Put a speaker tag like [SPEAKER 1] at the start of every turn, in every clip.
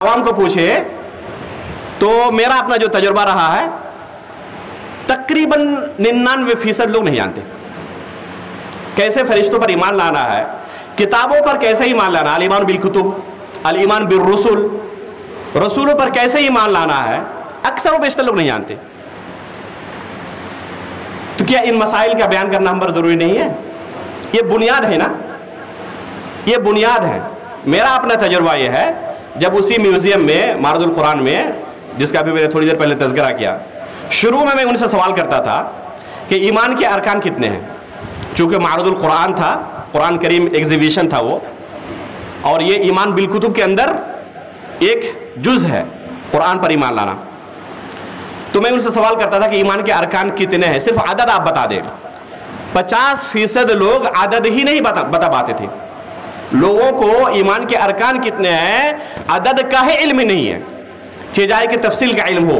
[SPEAKER 1] عوام کو پوچھے تو میرا اپنا جو تجربہ رہا ہے تقریباً 99% لوگ نہیں جانتے کیسے فرشتوں پر ایمان لانا ہے، کتابوں پر کیسے ایمان لانا، الایمان بالکتب، الایمان بالرسل، رسولوں پر کیسے ایمان لانا ہے، اکثر و بیشتر لوگ نہیں جانتے. تو کیا ان مسائل کا بیان کرنا ہم پر ضروری نہیں ہے؟ یہ بنیاد ہے نا، یہ بنیاد ہے. میرا اپنا تجربہ یہ ہے، جب اسی میوزیم میں معرض القرآن میں، جس کا بھی میں نے تھوڑی دیر پہلے تذکرہ کیا، شروع میں ان سے سوال کرتا تھا کہ ایمان کے ارکان کتنے ہیں. چونکہ معرض القرآن تھا، قرآن کریم ایگزیبیشن تھا وہ، اور یہ ایمان بالکتب کے اندر ایک جز ہے قرآن پر ایمان لانا. تو میں ان سے سوال کرتا تھا کہ ایمان کے ارکان کتنے ہیں، صرف عدد آپ بتا دیں. 50% لوگ عدد ہی نہیں بتا پاتے تھے. لوگوں کو ایمان کے ارکان کتنے ہیں عدد کا ہی علم نہیں ہے. چیزائے کی تفصیل کا علم ہو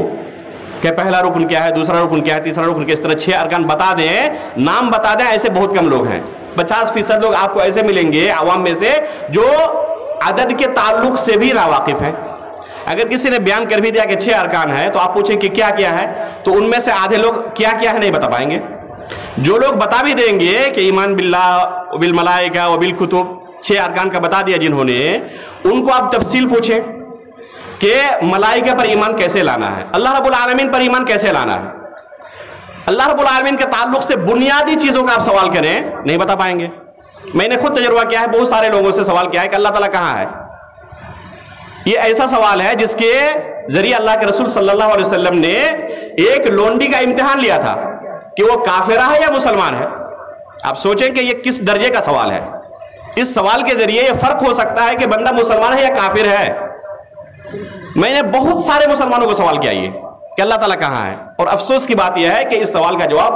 [SPEAKER 1] کہ پہلا رکن کیا ہے، دوسرا رکن کیا ہے، تیسرا رکن کیا، اس طرح 6 ارکان بتا دیں، نام بتا دیں، ایسے بہت کم لوگ ہیں. 50% لوگ آپ کو ایسے ملیں گے عوام میں سے جو عدد کے تعلق سے بھی ناواقف ہیں. اگر کسی نے بیان کر بھی دیا کہ 6 ارکان ہیں تو آپ پوچھیں کہ کیا کیا ہے، تو ان میں سے آدھے لوگ کیا کیا ہے نہیں بتا پائیں گے. جو لوگ بتا بھی دیں گے کہ ایمان باللہ وبالملائکہ وبالکتب 6 ارکان کا بتا دیا جنہوں نے، ان کو آپ تفصیل پوچھیں کہ ملائکہ پر ایمان کیسے لانا ہے، اللہ رب العالمین پر ایمان کیسے لانا ہے، اللہ رب العالمین کے تعلق سے بنیادی چیزوں کا آپ سوال کریں نہیں بتا پائیں گے. میں نے خود تجربہ کیا ہے، بہت سارے لوگوں سے سوال کیا ہے کہ اللہ تعالیٰ کہاں ہے. یہ ایسا سوال ہے جس کے ذریعے اللہ کے رسول صلی اللہ علیہ وسلم نے ایک لونڈی کا امتحان لیا تھا کہ وہ کافرہ ہے یا مسلمان ہے. آپ سوچیں کہ یہ کس درجے کا سوال ہے. اس سوال کے ذریعے یہ فرق ہو سکتا ہے کہ بندہ مسلمان ہے یا کافر ہے. میں نے بہت سارے مسلمانوں کو سوال کیا یہ کہ اللہ تعالیٰ کہاں ہے، اور افسوس کی بات یہ ہے کہ اس سوال کا جواب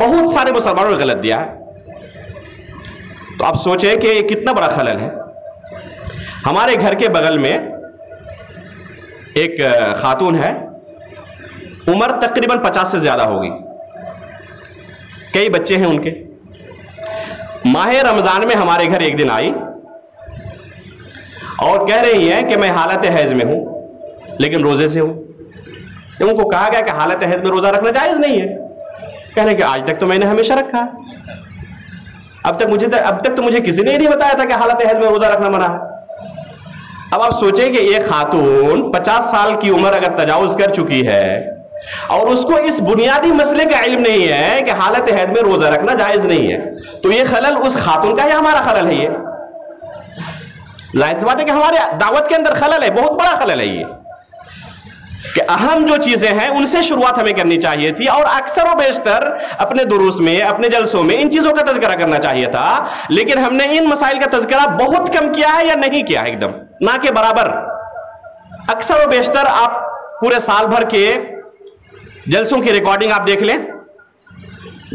[SPEAKER 1] بہت سارے مسلمانوں نے غلط دیا ہے. تو آپ سوچیں کہ یہ کتنا بڑا خلل ہے. ہمارے گھر کے بغل میں ایک خاتون ہے، عمر تقریباً 50 سے زیادہ ہوگی، کئی بچے ہیں ان کے. ماہ رمضان میں ہمارے گھر ایک دن آئی اور کہہ رہی ہیں کہ میں حالت حیض میں ہوں لیکن روزے سے ہوں. ان کو کہا گیا کہ حالت حیض میں روزہ رکھنا جائز نہیں ہے. کہنے کہ آج تک تو میں نے ہمیشہ رکھا ہے، اب تک تو مجھے کسی نے نہیں بتایا تھا کہ حالت حیض میں روزہ رکھنا منع ہے. اب آپ سوچیں کہ ایک خاتون 50 سال کی عمر اگر تجاوز کر چکی ہے اور اس کو اس بنیادی مسئلے کا علم نہیں ہے کہ حالت حیض میں روزہ رکھنا جائز نہیں ہے، تو یہ خلل اس خاتون کا یا ہمارا خلل ہے؟ یہ ظاہر سی بات ہے کہ ہمارے دعوت کے اندر خلل ہے، بہت بڑا خلل ہے یہ، کہ اہم جو چیزیں ہیں ان سے شروعات ہمیں کرنی چاہیے تھی، اور اکثر و بیشتر اپنے دروس میں، اپنے جلسوں میں ان چیزوں کا تذکرہ کرنا چاہیے تھا. لیکن ہم نے ان مسائل کا تذکرہ بہت کم کیا ہے یا نہیں کیا ہے، ایک دم نہ کے برابر. اکثر و بیشتر آپ پورے سال بھر کے جلسوں کی ریکارڈنگ آپ دیکھ لیں،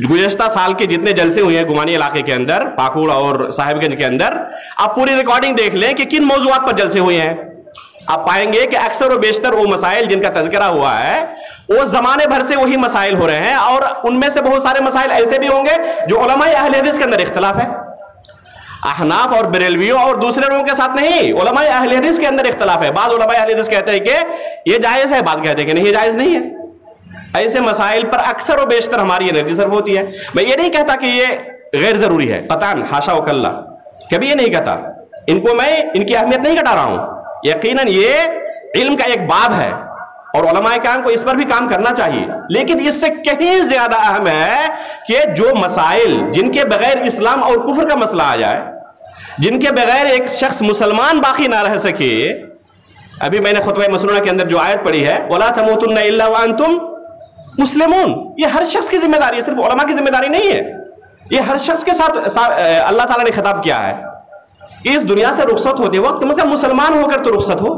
[SPEAKER 1] گزشتہ سال کے جتنے جلسے ہوئے ہیں گمانی علاقے کے اندر، پاکوڑ اور صاحب گنج کے اندر، آپ پوری ریکارڈنگ دیکھ لیں کہ کن موضوعات پر جلسے ہوئے ہیں. آپ پائیں گے کہ اکثر و بیشتر وہ مسائل جن کا تذکرہ ہوا ہے وہ زمانے بھر سے وہی مسائل ہو رہے ہیں، اور ان میں سے بہت سارے مسائل ایسے بھی ہوں گے جو علماء اہل حدیث کے اندر اختلاف ہے. احناف اور بریلویوں اور دوسرے لوگوں کے ساتھ نہیں، علماء اہل حدیث کے اندر اختلاف ہے. بعض علماء اہل حدیث کہتے ہیں کہ یہ جائز ہے، بعض کہتے ہیں کہ نہیں یہ جائز نہیں ہے. ایسے مسائل پر اکثر و بیشتر ہماری انرجی صرف ہوتی ہے. میں یہ نہیں کہتا کہ یہ غیر ضروری ہے، قطعاً حاشا وکلا، کبھی یہ نہیں کہتا. ان کو میں ان کی اہمیت نہیں گھٹا رہا ہوں. یقیناً یہ علم کا ایک باب ہے اور علماء کرام کو اس پر بھی کام کرنا چاہیے، لیکن اس سے کہیں زیادہ اہم ہے کہ جو مسائل جن کے بغیر اسلام اور کفر کا مسئلہ آ جائے، جن کے بغیر ایک شخص مسلمان باقی نہ رہ سکے. ابھی میں نے خطبہ مسنونہ کے اندر جو آیت پڑھی ہے وَلَا تَمُوتُنَّ إِلَّا وَأَنْتُمْ مسلمون، یہ ہر شخص کی ذمہ داری ہے، صرف علماء کی ذمہ داری نہیں ہے. یہ ہر شخص کے ساتھ اللہ تعالیٰ نے خطاب کیا ہے کہ اس دنیا سے رخصت ہوتے وقت مطلب مسلمان ہو کر تو رخصت ہو.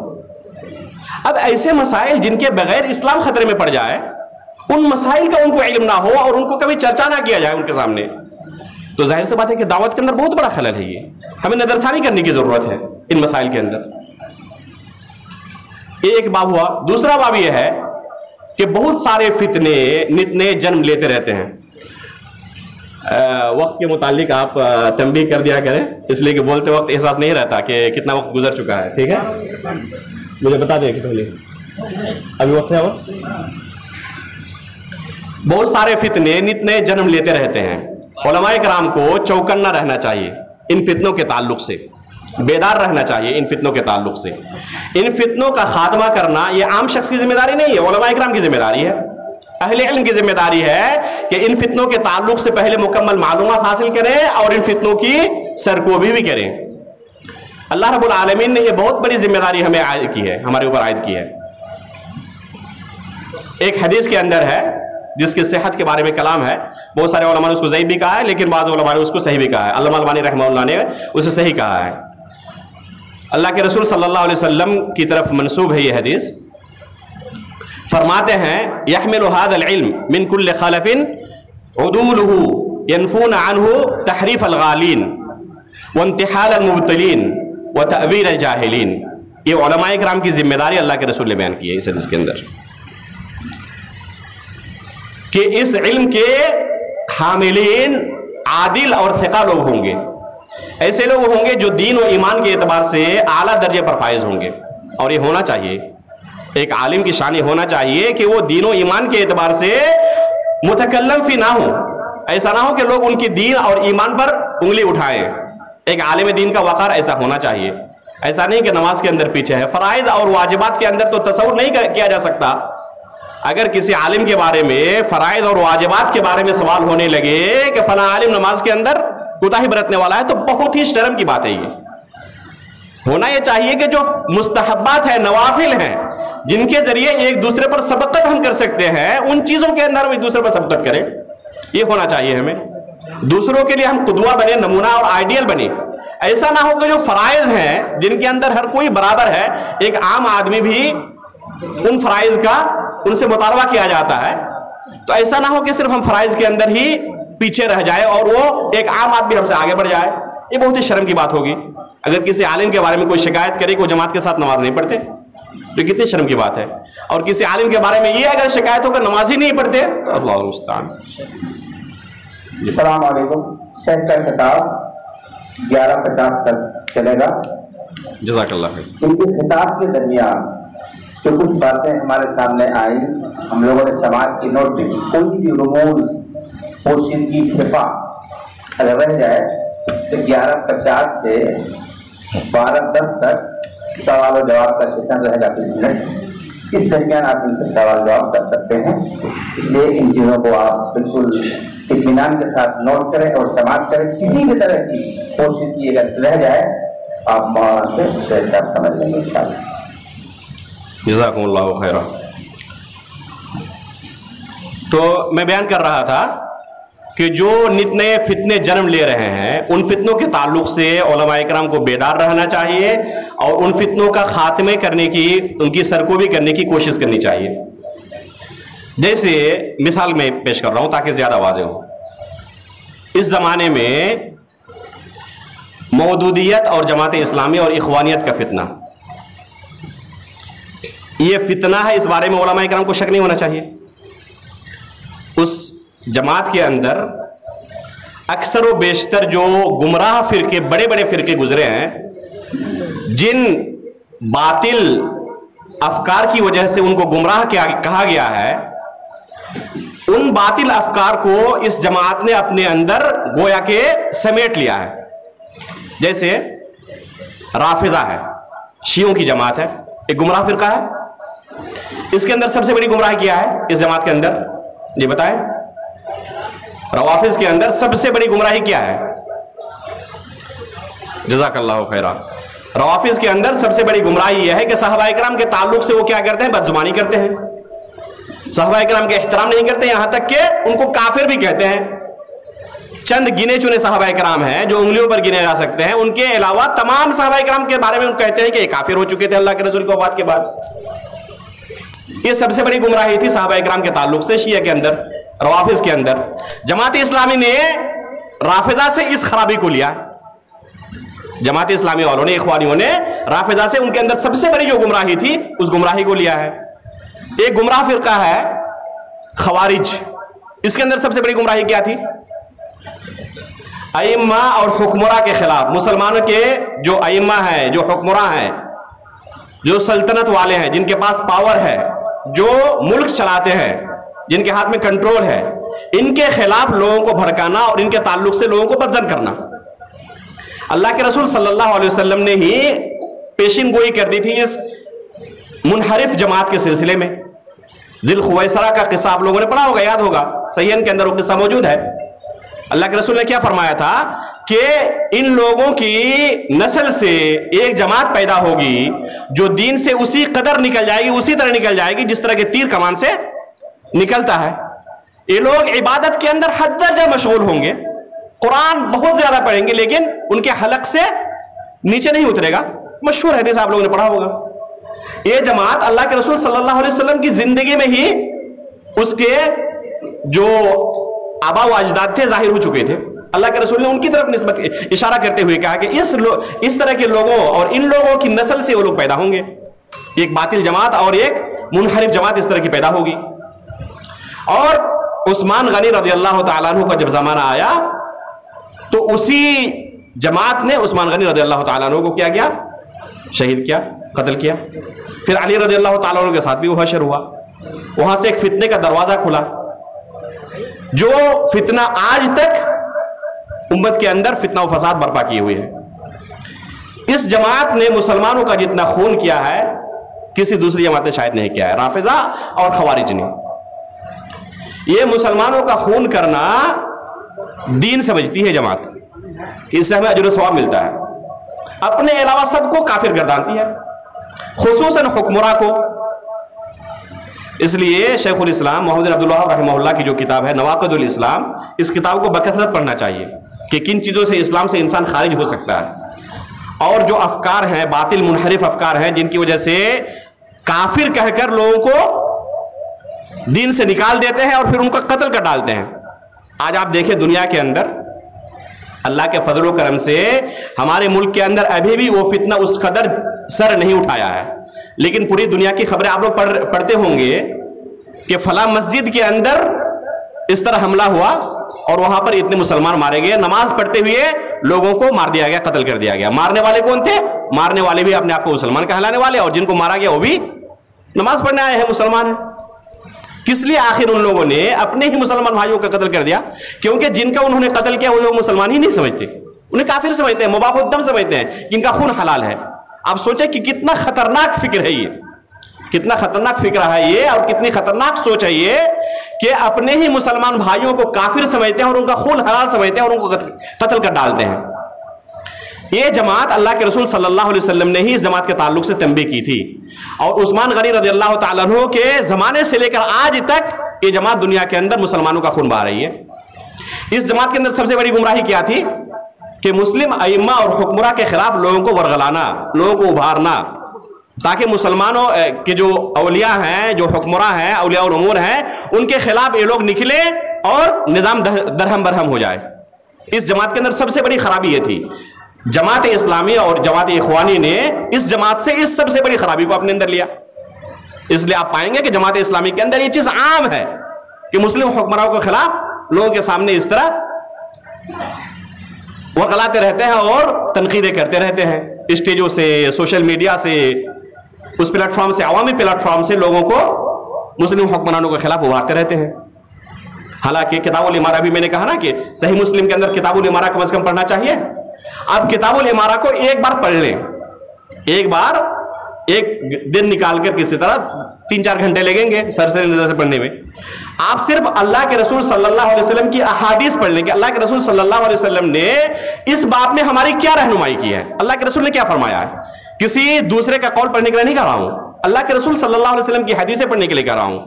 [SPEAKER 1] اب ایسے مسائل جن کے بغیر اسلام خطرے میں پڑ جائے، ان مسائل کا ان کو علم نہ ہو اور ان کو کبھی چرچا نہ کیا جائے ان کے سامنے، تو ظاہر سی بات ہے کہ دعوت کے اندر بہت بڑا خلل ہے. یہ ہمیں نظر ثانی کرنے کی ضرورت ہے ان مسائل کے اندر. یہ ایک باب ہوا. دوسرا باب یہ ہے کہ بہت سارے فتنے نت نئے جنم لیتے رہتے ہیں. وقت کے متعلق آپ تنبیہ کر دیا کریں، اس لیے کہ بولتے وقت احساس نہیں رہتا کہ کتنا وقت گزر چکا ہے. ٹھیک ہے، مجھے بتا دیں کہ پہلے ابھی وقت ہے. بہت سارے فتنے نت نئے جنم لیتے رہتے ہیں. علماء کرام کو چوکنا رہنا چاہیے ان فتنوں کے تعلق سے, بیدار رہنا چاہیے ان فتنوں کے تعلق سے. ان فتنوں کا خاتمہ کرنا یہ عام شخص کی ذمہ داری نہیں ہے, علماء کرام کی ذمہ داری ہے, اہل علم کی ذمہ داری ہے کہ ان فتنوں کے تعلق سے پہلے مکمل معلومات حاصل کریں اور ان فتنوں کی سرکوبی بھی کریں. اللہ رب العالمین نے یہ بہت بڑی ذمہ داری ہمیں عائد کی ہے, ہمارے اوپر عائد کی ہے. ایک حدیث کے اندر ہے جس کی صحت کے بارے میں کلام ہے, بہت سارے علماء نے اس کو ضعیف بھی کہا ہے لیکن بعض علماء نے اس کو صحیح بھی کہا ہے. علامہ البانی رحمہ اللہ نے اسے صحیح کہا ہے. اللہ کے رسول صلی اللہ علیہ وسلم کی طرف منسوب ہے یہ حدیث. فرماتے ہیں يحمل هذا العلم من كل خلف عدوله ينفون عنه تحریف الغالین وانتحال المبتلین وتأویل الجاہلین. یہ علماء کرام کی ذمہ داری اللہ کے رسول نے بیان کی ہے اس حدیث کے اندر کہ اس علم کے حاملین عادل اور ثقہ لوگ ہوں گے. ایسے لوگ ہوں گے جو دین و ایمان کے اعتبار سے اعلیٰ درجے پر فائز ہوں گے. اور یہ ہونا چاہیے, ایک عالم کی شان ہونا چاہیے کہ وہ دین و ایمان کے اعتبار سے متکلم فی نہ ہو. ایسا نہ ہو کہ لوگ ان کی دین اور ایمان پر انگلی اٹھائیں. ایک عالم دین کا وقار ایسا ہونا چاہیے. ایسا نہیں کہ نماز کے اندر پیچھے ہے. فرائض اور واجبات کے اندر تو تصور نہیں کیا جا سکتا. اگر کسی عالم کے بارے میں فرائض اور واجبات کے بارے میں سوال ہونے لگے کہ فلاں عالم نماز کے اندر کوتاہی برتنے والا ہے, تو بہت ہی شرم کی بات ہے. یہ ہونا یہ چاہیے کہ جو مستحبات ہیں, نوافل ہیں, جن کے ذریعے ایک دوسرے پر سبقت ہم کر سکتے ہیں, ان چیزوں کے اندر ہم ایک دوسرے پر سبقت کریں. یہ ہونا چاہیے ہمیں. دوسروں کے لیے ہم قدوہ بنے, نمونہ اور آئیڈیل بنے. ایسا نہ ہو کہ جو فرائض ہیں جن کے اندر ہر کوئی برابر ہے, ایک عام آدمی بھی ان فرائض کا ان سے مطالبہ کیا جاتا ہے, تو ایسا نہ ہو کہ صرف ہم فرائض کے اندر ہی پیچھے رہ جائے اور وہ ایک عام آدمی ہم سے آگے بڑھ جائے. یہ بہت ہی شرم کی بات ہوگی. اگر کسی عالم کے بارے میں کوئی شکایت کرے کہ وہ جماعت کے ساتھ نماز نہیں پڑھتے, تو کتنی شرم کی بات ہے. اور کسی عالم کے بارے میں یہ اگر شکایت ہو کہ نماز ہی نہیں پڑھتے, تو اللہ المستعان.
[SPEAKER 2] السلام علیکم. شیخ کا خطاب 11:50 تک چلے گا.
[SPEAKER 1] جزاک اللہ خیر.
[SPEAKER 2] ان کے خطاب کے درمیان جو کچھ باتیں ہمارے سامنے آئیں, ہم لوگوں نے سماعت کی نوٹ کی. کوئی بھی رموز پوشیدگی خفا اگر رہ جائے تو 11:50 سے 12:10 تک سوال و جواب کا سیشن رہے گا 20 منٹ. اس درمیان آپ ان سے سوال جواب کر سکتے ہیں. اس لیے ان چیزوں کو آپ بالکل اطمینان کے ساتھ نوٹ کریں اور سماعت کریں. کسی بھی طرح کی پوشیدگی اگر رہ جائے آپ وہاں سے شیخ صاحب سمجھ لیں گے انشاءاللہ.
[SPEAKER 1] جزاکم اللہ خیرہ. تو میں بیان کر رہا تھا کہ جو نت نئے فتنے جنم لے رہے ہیں, ان فتنوں کے تعلق سے علماء کرام کو بیدار رہنا چاہیے اور ان فتنوں کا خاتمے کرنے کی, ان کی سرکوبی کرنے کی کوشش کرنی چاہیے. جیسے مثال میں پیش کر رہا ہوں تاکہ زیادہ واضح ہو. اس زمانے میں مودودیت اور جماعت اسلامی اور اخوانیت کا فتنہ, یہ فتنہ ہے. اس بارے میں علماء کرام کو شک نہیں ہونا چاہیے. اس جماعت کے اندر اکثر و بیشتر جو گمراہ فرقے, بڑے بڑے فرقے گزرے ہیں, جن باطل افکار کی وجہ سے ان کو گمراہ کہا گیا ہے, ان باطل افکار کو اس جماعت نے اپنے اندر گویا کہ سمیٹ لیا ہے. جیسے رافضہ ہے, شیعوں کی جماعت ہے, ایک گمراہ فرقہ ہے. اس کے اندر سب سے بڑی گمراہی کیا ہے اس جماعت کے اندر؟ جی بتائیں. روافض کے اندر سب سے بڑی گمراہی کیا ہے؟ جزاک اللہ خیرہ. روافض کے اندر سب سے بڑی گمراہی یہ ہے کہ صحابہ اکرام کے تعلق سے وہ کیا کرتے ہیں؟ بدزبانی کرتے ہیں. صحابہ اکرام کے احترام نہیں کرتے, یہاں تک کہ ان کو کافر بھی کہتے ہیں. چند گنے چنے صحابہ اکرام ہیں جو انگلیوں پر گنے جا سکتے ہیں, ان کے علاوہ تمام صحابہ اکرام کے بارے میں ان کہتے ہیں کہ یہ کافر ہو چکے تھے اللہ کے رسول کی وفات کے بعد. یہ سب سے بڑی گمراہی تھی صحابہ اکرام کے تعلق سے شیعہ کے اندر, روافض کے اندر. جماعت اسلامی نے رافضہ سے اس خرابی کو لیا. جماعت اسلامی والوں نے, اخوانیوں نے رافضہ سے ان کے اندر سب سے بڑی جو گمراہی تھی اس گمراہی کو لیا ہے. ایک گمراہ فرقہ ہے خوارج. اس کے اندر سب سے بڑی گمراہی کیا تھی؟ ائمہ اور حکمراں کے خلاف, مسلمانوں کے جو ائمہ ہیں, جو حکمراں ہیں, جو سلطنت والے ہیں، جن کے پاس پاور ہے، جو ملک چلاتے ہیں، جن کے ہاتھ میں کنٹرول ہے، ان کے خلاف لوگوں کو بھڑکانا اور ان کے تعلق سے لوگوں کو بدظن کرنا۔ اللہ کے رسول صلی اللہ علیہ وسلم نے ہی پیشین گوئی کر دی تھی اس منحرف جماعت کے سلسلے میں۔ ذی الخویسرہ کا قصہ آپ لوگوں نے پڑھا ہوگا، یاد ہوگا، صحیحین کے اندر وہ قصہ موجود ہے۔ اللہ کے رسول نے کیا فرمایا تھا کہ ان لوگوں کی نسل سے ایک جماعت پیدا ہوگی جو دین سے اسی قدر نکل جائے گی، اسی طرح نکل جائے گی جس طرح کے تیر کمان سے نکلتا ہے۔ یہ لوگ عبادت کے اندر حد درجہ مشغول ہوں گے، قرآن بہت زیادہ پڑھیں گے، لیکن ان کے حلق سے نیچے نہیں اترے گا۔ مشہور حدیث آپ لوگوں نے پڑھا ہوگا۔ یہ جماعت اللہ کے رسول صلی اللہ علیہ وسلم کی زندگی میں ہی اس کے جو آبا و اجداد تھے ظاہر ہو چکے تھے۔ اللہ کے رسول نے ان کی طرف نسبت اشارہ کرتے ہوئے کہا کہ اس طرح کے لوگوں اور ان لوگوں کی نسل سے وہ لوگ پیدا ہوں گے، ایک باطل جماعت اور ایک منحرف جماعت اس طرح کی پیدا ہوگی۔ اور عثمان غنی رضی اللہ تعالیٰ عنہ کا جب زمانہ آیا تو اسی جماعت نے عثمان غنی رضی اللہ تعالیٰ عنہ کو کیا کیا؟ شہید کیا، قتل کیا۔ پھر علی رضی اللہ تعالیٰ عنہ کے ساتھ بھی وہ حشر ہوا۔ وہاں سے ایک فتنے کا دروازہ کھلا، جو فتنہ آج تک امت کے اندر فتنہ و فساد برپا کیے ہوئے ہے۔ اس جماعت نے مسلمانوں کا جتنا خون کیا ہے کسی دوسری جماعت نے شاید نہیں کیا ہے، رافضہ اور خوارج نے۔ یہ مسلمانوں کا خون کرنا دین سمجھتی ہے جماعت کہ اس سے ہمیں اجر و ثواب ملتا ہے، اپنے علاوہ سب کو کافر گردانتی ہے، خصوصاً حکمراں کو۔ اس لیے شیخ الاسلام محمد بن عبد الوہاب رحمہ اللہ کی جو کتاب ہے نواقض الاسلام، اس کتاب کو بکثرت پڑھنا چاہیے کہ کن چیزوں سے اسلام سے انسان خارج ہو سکتا ہے، اور جو افکار ہیں، باطل منحرف افکار ہیں، جن کی وجہ سے کافر کہہ کر لوگوں کو دین سے نکال دیتے ہیں اور پھر ان کا قتل کر ڈالتے ہیں۔ آج آپ دیکھیں دنیا کے اندر اللہ کے فضل و کرم سے ہمارے ملک کے اندر ابھی بھی وہ فتنہ اس قدر سر نہیں اٹھایا ہے، لیکن پوری دنیا کی خبریں آپ لوگ پڑھتے ہوں گے کہ فلاں مسجد کے اندر اس طرح حملہ ہوا اور وہاں پر اتنے مسلمان مارے گئے، نماز پڑھتے ہوئے لوگوں کو مار دیا گیا، قتل کر دیا گیا۔ مارنے والے کون تھے؟ مارنے والے بھی اپنے آپ کو مسلمان کہلانے والے، اور جن کو مارا گیا وہ بھی نماز پڑھنے آئے ہیں، مسلمان ہیں۔ کس لیے آخر ان لوگوں نے اپنے ہی مسلمان بھائیوں کا قتل کر دیا؟ کیونکہ جن کا انہوں نے قتل کیا وہ لوگ مسلمان ہی نہیں سمجھتے، انہیں کافر سمجھتے ہیں، مباح الدم سمجھتے ہیں، جن کا خون حلال ہے۔ آپ سوچیں کہ کتنا خطرناک فکر ہے یہ، کتنا خطرناک فکر ہے یہ، اور کتنی خطرناک سوچ ہے یہ کہ اپنے ہی مسلمان بھائیوں کو کافر سمجھتے ہیں اور ان کا خون حلال سمجھتے ہیں اور ان کو قتل کر ڈالتے ہیں۔ یہ جماعت اللہ کے رسول صلی اللہ علیہ وسلم نے ہی اس جماعت کے تعلق سے تنبیہ کی تھی، اور عثمان غنی رضی اللہ تعالیٰ عنہ کے زمانے سے لے کر آج تک یہ جماعت دنیا کے اندر مسلمانوں کا خون بہا رہی ہے۔ اس جماعت کے اندر سب سے بڑی گمراہی کیا تھی کہ مسلم ائمہ اور حکمراں کے خلاف لوگوں کو ورغلانا، لوگوں کو ابھارنا، تاکہ مسلمانوں کے جو اولیاء ہیں، جو حکمراں ہیں، اولیاء الامور ہیں، ان کے خلاف یہ لوگ نکلے اور نظام درہم برہم ہو جائے۔ اس جماعت کے اندر سب سے بڑی خرابی یہ تھی۔ جماعت اسلامی اور جماعت اخوانی نے اس جماعت سے اس سب سے بڑی خرابی کو اپنے اندر لیا۔ اس لیے آپ پائیں گے کہ جماعت اسلامی کے اندر یہ چیز عام ہے کہ مسلم حکمراؤں کے خلاف لوگوں کے سامنے اس طرح ورغلاتے رہتے ہیں اور تنقیدیں کرتے رہتے ہیں، اسٹیجوں سے، سوشل میڈیا سے، اس پلیٹ فارم سے، عوامی پلیٹ فارم سے لوگوں کو مسلم حکمرانوں کے خلاف ابھارتے رہتے ہیں۔ حالانکہ کتاب الامارہ بھی میں نے کہا نا کہ صحیح مسلم کے اندر کتاب الامارہ کم از کم پڑھنا چاہیے۔ آپ کتاب الامارہ کو ایک بار پڑھ لیں، ایک دن نکال کر کسی طرح 3-4 گھنٹے لگیں گے سرسری نظر سے پڑھنے میں۔ آپ صرف اللہ کے رسول صلی اللہ علیہ وسلم کی احادیث پڑھ لیں کہ اللہ کے رسول صلی اللہ علیہ وسلم نے اس باب میں ہماری کیا رہنمائی کی ہے، اللہ کے رسول نے کیا فرمایا ہے۔ کسی دوسرے کا قول پڑھنے کے لیے نہیں کہہ رہا ہوں، اللہ کے رسول صلی اللہ علیہ وسلم کی حدیثیں پڑھنے کے لیے کہہ رہا ہوں۔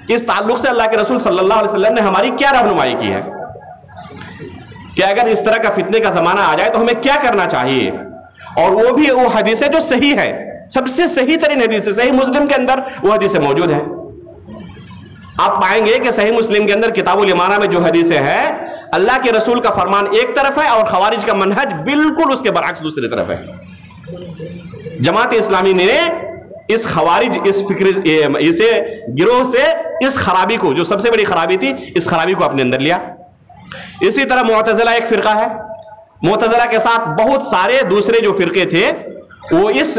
[SPEAKER 1] اس تعلق سے اللہ کے رسول صلی اللہ علیہ وسلم نے ہماری کیا رہنمائی کی ہے کہ اگر اس طرح کا فتنے کا زمانہ آ جائے تو ہمیں کیا کرنا چاہیے، اور وہ بھی وہ حدیثیں جو صحیح ہے، سب سے صحیح ترین حدیث، صحیح مسلم کے اندر وہ حدیثیں موجود ہیں۔ آپ پائیں گے کہ صحیح مسلم کے اندر کتاب الامارہ میں جو حدیثیں ہیں، اللہ کے رسول کا فرمان ایک طرف ہے اور خوارج کا منہج بالکل اس کے برعکس دوسری طرف ہے۔ جماعت اسلامی نے اس خوارج، اس فکر، اسے گروہ سے اس خرابی کو، جو سب سے بڑی خرابی تھی، اس خرابی کو اپنے اندر لیا۔ اسی طرح معتزلہ ایک فرقہ ہے، معتزلہ کے ساتھ بہت سارے دوسرے جو فرقے تھے وہ اس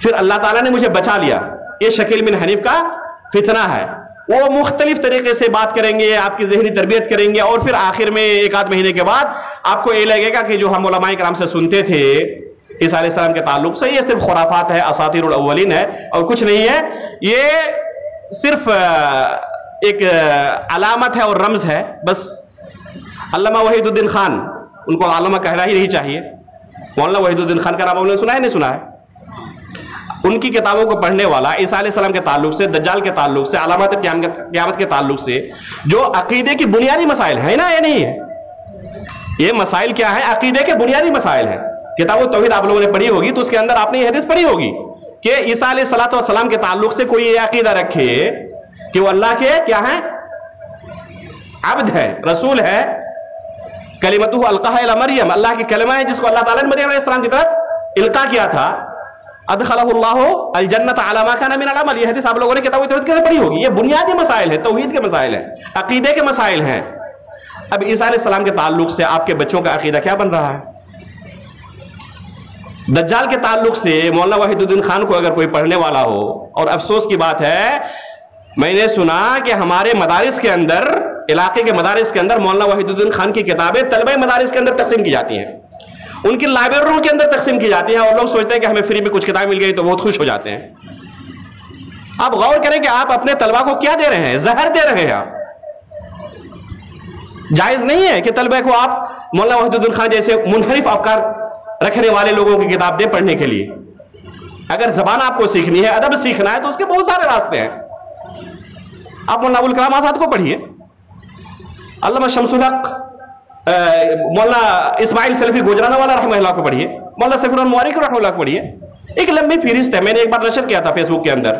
[SPEAKER 1] پھر اللہ تعالیٰ نے مجھے بچا لیا. یہ شکیل بن حنیف کا فتنہ ہے. وہ مختلف طریقے سے بات کریں گے, آپ کی ذہنی تربیت کریں گے, اور پھر آخر میں ایک آدھ مہینے کے بعد آپ کو یہ لگے گا کہ جو ہم علماء کرام سے سنتے تھے عیسیٰ علیہ السلام کے تعلق سے, یہ صرف خرافات ہے, اساطیر الاولین ہے اور کچھ نہیں ہے. یہ صرف ایک علامت ہے اور رمز ہے بس. علامہ وحید الدین خان, ان کو علامہ کہنا ہی نہیں چاہیے. مولانا وحید الدین خان کا نام آپ نے سنا ہے نہیں سنا ہے؟ ان کی کتابوں کو پڑھنے والا عیسیٰ علیہ السلام کے تعلق سے, دجال کے تعلق سے, علامات قیامت کے تعلق سے جو عقیدے کی بنیادی مسائل ہیں نا, یہ نہیں ہے. یہ مسائل کیا ہیں؟ عقیدے کے بنیادی مسائل ہیں. کتاب التوحید آپ لوگوں نے پڑھی ہوگی تو اس کے اندر آپ نے یہ حدیث پڑھی ہوگی کہ عیسیٰ علیہ السلام کے تعلق سے کوئی یہ عقیدہ رکھے کہ وہ اللہ کے کیا ہیں؟ عبد ہے, رسول ہے. کلمتہ القاها الی مریم, اللہ کی کلمہ ہے جس کو اللہ تعالیٰ نے مریم علیہ السلام کی طرف القا کیا تھا. ادخلہ اللہ الجنت علی ما کان من العمل. یہ حدیث آپ لوگوں نے کتاب التوحید کے اندر پڑھی ہوگی. یہ بنیادی مسائل ہیں, توحید کے مسائل ہیں, عقیدے کے مسائل ہیں. اب عیسیٰ علیہ السلام کے تعلق سے آپ کے بچوں کا عقیدہ کیا بن رہا ہے؟ دجال کے تعلق سے مولانا وحید الدین خان کو اگر کوئی پڑھنے والا ہو, اور افسوس کی بات ہے میں نے سنا کہ ہمارے مدارس کے اندر, علاقے کے مدارس کے اندر مولانا وحید الدین خان کی کتابیں طلبہ مدارس کے اندر تقسیم کی جاتی ہیں, ان کی لائبریریوں کے اندر تقسیم کی جاتی ہیں, اور لوگ سوچتے ہیں کہ ہمیں فری میں کچھ کتابیں مل گئی تو بہت خوش ہو جاتے ہیں. آپ غور کریں کہ آپ اپنے طلبہ کو کیا دے رہے ہیں؟ زہر دے رہے ہیں آپ. جائز نہیں ہے کہ طلبہ کو آپ مولانا وحید الدین خان جیسے منحرف افکار رکھنے والے لوگوں کی کتاب دیں پڑھنے کے لیے. اگر زبان آپ کو سیکھنی ہے, ادب سیکھنا ہے, تو اس کے بہت سارے راستے ہیں. آپ مولانا ابوالکلام آزاد کو پڑھیے, علامہ شمس الحق, مولانا اسماعیل سلفی گوجرانہ والا رحمہ اللہ کو پڑھیے, مولانا سیف الرحمن موریک رحمہ اللہ کو پڑھیے. ایک لمبی فہرست ہے, میں نے ایک بار نشر کیا تھا فیس بک کے اندر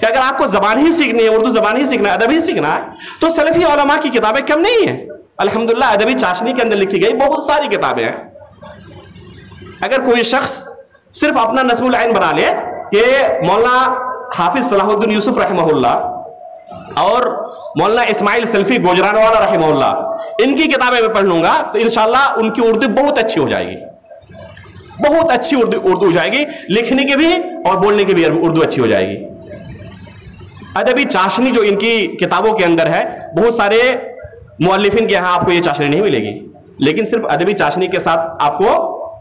[SPEAKER 1] کہ اگر آپ کو زبان ہی سیکھنی ہے, اردو زبان ہی سیکھنا ہے, ادب ہی سیکھنا ہے, تو سلفی علماء کی کتابیں کم نہیں ہیں. الحمدللہ ادبی چاشنی کے اندر لکھی گئی بہت ساری کتابیں ہیں. اگر کوئی شخص صرف اپنا نصب العین بنا لے کہ مولانا حافظ صلاح الدین یوسف رحمہ اللہ اور مولانا اسماعیل سلفی گوجرانہ والا رحمہ اللہ, ان کی کتابیں میں پڑھ لوں گا تو انشاءاللہ ان کی اردو بہت اچھی ہو جائے گی, بہت اچھی اردو ہو جائے گی, لکھنے کی بھی اور بولنے کی بھی اردو اچھی ہو جائے گی. ادبی چاشنی جو ان کی کتابوں کے اندر ہے, بہت سارے مؤلفین کے یہاں آپ کو یہ چاشنی نہیں ملے گی, لیکن صرف ادبی چاشنی کے ساتھ آپ کو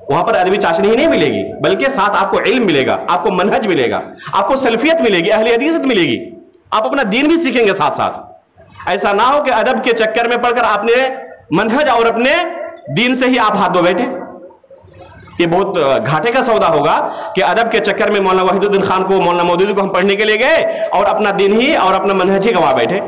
[SPEAKER 1] وہاں پر ادبی چاشنی ہی نہیں ملے گی, بلکہ ساتھ آپ کو علم ملے گا, آپ کو منہج ملے گا, آپ کو سلفیت ملے گی, اہل حدیثت ملے گی, آپ اپنا دین بھی سیکھیں گے ساتھ ساتھ. ایسا نہ ہو کہ ادب کے چکر میں پڑھ کر آپ نے منہج اور اپنے دین سے ہی آپ ہاتھ دھو بیٹھے. یہ بہت گھاٹے کا سودا ہوگا کہ ادب کے چکر میں مولانا وحید الدین خان کو, مولانا مودودی کو ہم پڑھنے کے لیے گئے اور اپنا دین ہی اور اپنا منہج ہی گنوا بیٹھے.